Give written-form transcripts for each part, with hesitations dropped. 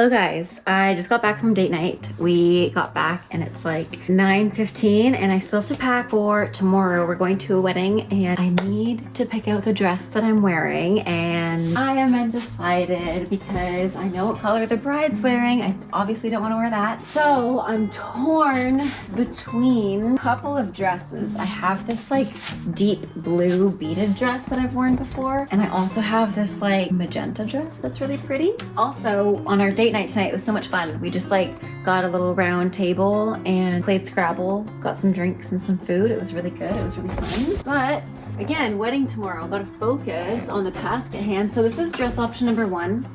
Hello guys, I just got back from date night. We got back and it's like 9:15 and I still have to pack for tomorrow. We're going to a wedding and I need to pick out the dress that I'm wearing, and I am undecided because I know what color the bride's wearing. I obviously don't want to wear that. So I'm torn between a couple of dresses. I have this like deep blue beaded dress that I've worn before, and I also have this like magenta dress that's really pretty. Also, on our date night tonight, it was so much fun. We just like got a little round table and played Scrabble, got some drinks and some food. It was really good. It was really fun. But again, wedding tomorrow. I've got to focus on the task at hand. So this is dress option number 1.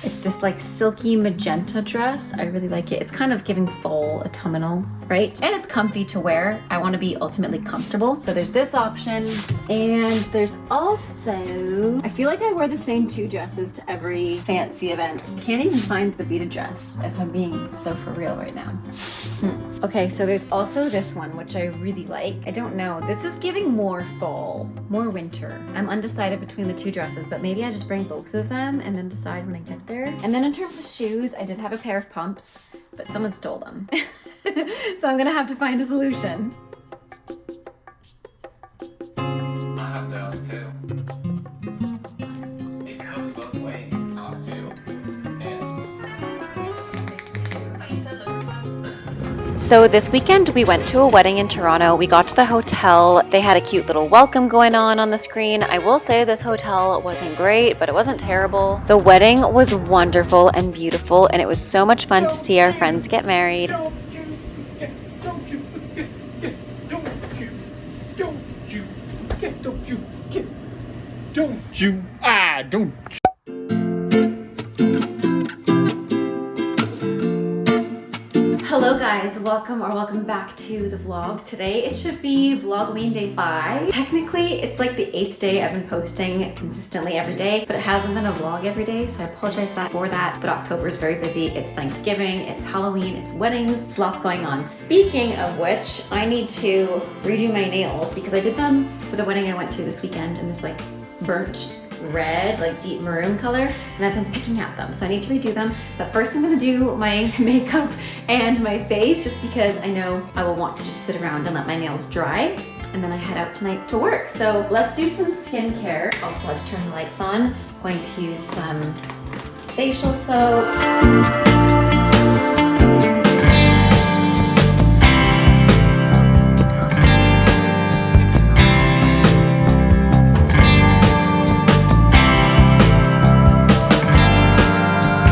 It's this like silky magenta dress. I really like it. It's kind of giving fall autumnal, right? And it's comfy to wear. I want to be ultimately comfortable. So there's this option, and there's also, I feel like I wear the same 2 dresses to every fancy event. I can't even find the beaded dress if I'm being so for real right now. Okay, so there's also this one, which I really like. I don't know. This is giving more fall, more winter. I'm undecided between the 2 dresses, but maybe I just bring both of them and then decide when I get there. And then in terms of shoes, I did have a pair of pumps, but someone stole them. So I'm gonna have to find a solution. I have those too. It goes both ways. I feel. So this weekend we went to a wedding in Toronto. We got to the hotel. They had a cute little welcome going on the screen. I will say this hotel wasn't great, but it wasn't terrible. The wedding was wonderful and beautiful, and it was so much fun to see our friends get married. Don't Hello guys, welcome back to the vlog. Today it should be Vlogween day 5. Technically it's like the 8th day I've been posting consistently every day, but it hasn't been a vlog every day, so I apologize for that. But October is very busy. It's Thanksgiving, it's Halloween, it's weddings, it's lots going on. Speaking of which, I need to redo my nails because I did them for the wedding I went to this weekend in this like burnt red, like deep maroon color, and I've been picking at them, so I need to redo them. But first I'm gonna do my makeup and my face, just because I know I will want to just sit around and let my nails dry, and then I head out tonight to work. So let's do some skincare. Also, I just turned the lights on. I'm going to use some facial soap.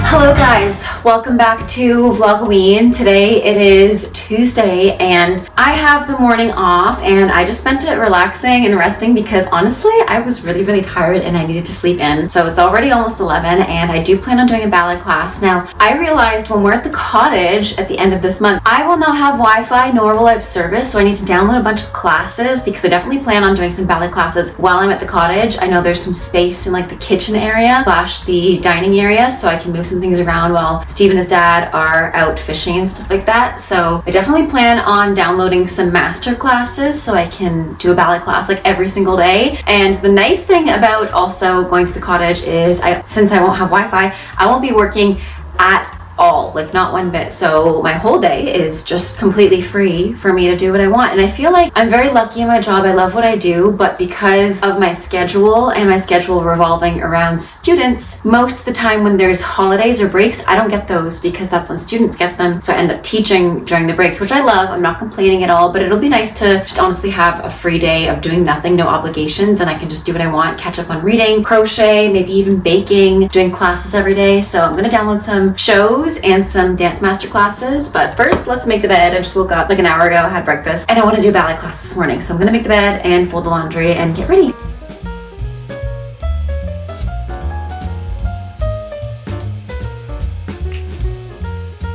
Hello guys, welcome back to Vlogween. Today it is Tuesday and I have the morning off, and I just spent it relaxing and resting because honestly I was really tired and I needed to sleep in. So it's already almost 11 and I do plan on doing a ballet class. Now I realized when we're at the cottage at the end of this month, I will not have Wi-Fi nor will I have service, so I need to download a bunch of classes because I definitely plan on doing some ballet classes while I'm at the cottage. I know there's some space in like the kitchen area / the dining area, so I can move some things around while Steve and his dad are out fishing and stuff like that. So I definitely plan on downloading some master classes so I can do a ballet class like every single day. And the nice thing about also going to the cottage is since I won't have Wi-Fi, I won't be working at all, like not one bit. So my whole day is just completely free for me to do what I want. And I feel like I'm very lucky in my job. I love what I do, but because of my schedule and my schedule revolving around students, most of the time when there's holidays or breaks, I don't get those because that's when students get them. So I end up teaching during the breaks, which I love. I'm not complaining at all, but it'll be nice to just honestly have a free day of doing nothing, no obligations, and I can just do what I want, catch up on reading, crochet, maybe even baking, doing classes every day. So I'm gonna download some shows and some dance master classes. But first, let's make the bed. I just woke up like an hour ago, had breakfast, and I want to do a ballet class this morning. So I'm gonna make the bed and fold the laundry and get ready.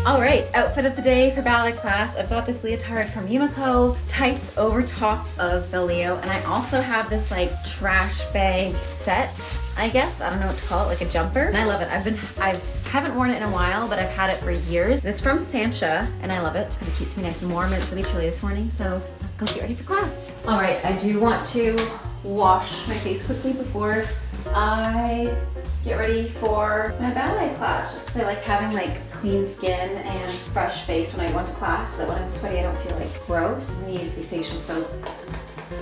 All right, outfit of the day for ballet class. I've got this leotard from Yumiko, tights over top of the Leo, and I also have this like trash bag set, I guess. I don't know what to call it, like a jumper. And I love it. I haven't worn it in a while, but I've had it for years. And it's from Sancha, and I love it because it keeps me nice and warm, and it's really chilly this morning. So let's go get ready for class. All right, I do want to wash my face quickly before I get ready for my ballet class, just because I like having like clean skin and fresh face when I go into class, so that when I'm sweaty I don't feel like gross. I'm gonna use the facial soap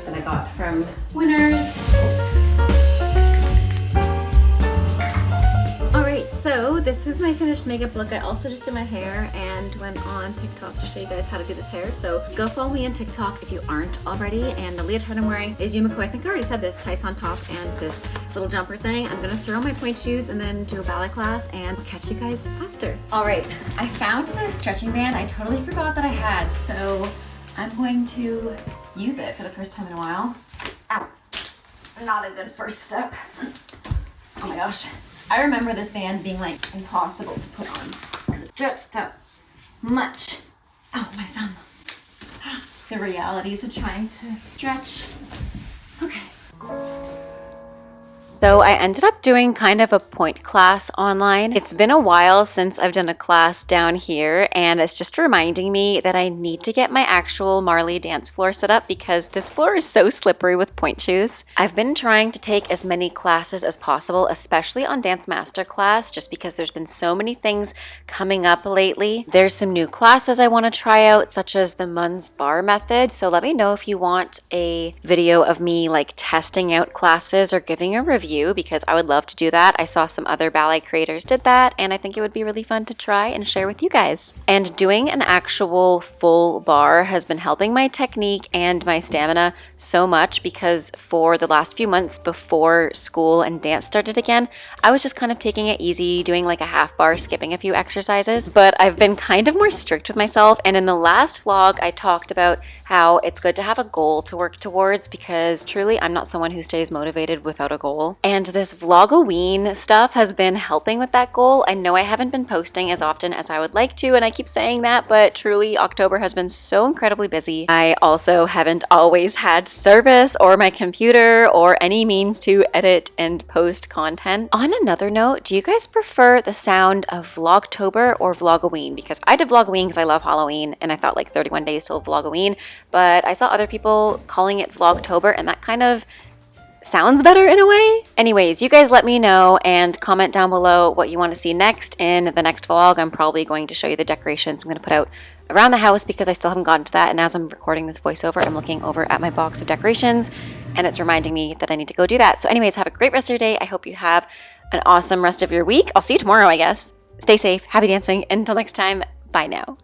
that I got from Winners. So this is my finished makeup look. I also just did my hair and went on TikTok to show you guys how to do this hair. So go follow me on TikTok if you aren't already. And the leotard I'm wearing is Yumiko. I think I already said this, tights on top and this little jumper thing. I'm gonna throw my pointe shoes and then do a ballet class, and I'll catch you guys after. All right, I found this stretching band. I totally forgot that I had, so I'm going to use it for the first time in a while. Ow, not a good first step. Oh my gosh. I remember this band being like impossible to put on because it drips so much. Oh, my thumb. The realities of trying to stretch. Okay. So I ended up doing kind of a pointe class online. It's been a while since I've done a class down here, and it's just reminding me that I need to get my actual Marley dance floor set up because this floor is so slippery with pointe shoes. I've been trying to take as many classes as possible, especially on Dance Master Class, just because there's been so many things coming up lately. There's some new classes I want to try out, such as the Mun's Bar method. So let me know if you want a video of me like testing out classes or giving a review, because I would love to do that. I saw some other ballet creators did that, and I think it would be really fun to try and share with you guys. And doing an actual full bar has been helping my technique and my stamina so much, because for the last few months before school and dance started again, I was just kind of taking it easy, doing like a half bar, skipping a few exercises. But I've been kind of more strict with myself, and in the last vlog I talked about how it's good to have a goal to work towards, because truly I'm not someone who stays motivated without a goal. And this vlog-a-ween stuff has been helping with that goal. I know I haven't been posting as often as I would like to, and I keep saying that, but truly October has been so incredibly busy. I also haven't always had service or my computer or any means to edit and post content. On another note, do you guys prefer the sound of Vlogtober or Vlog-a-ween? Because I did Vlog-a-ween because I love Halloween, and I thought like 31 days till Vlog-a-ween, but I saw other people calling it Vlogtober, and that kind of sounds better in a way. Anyways, you guys let me know and comment down below what you want to see next in the next vlog. I'm probably going to show you the decorations I'm going to put out around the house because I still haven't gotten to that, and as I'm recording this voiceover, I'm looking over at my box of decorations and it's reminding me that I need to go do that. So anyways, have a great rest of your day. I hope you have an awesome rest of your week. I'll see you tomorrow, I guess. Stay safe, happy dancing. Until next time, bye now.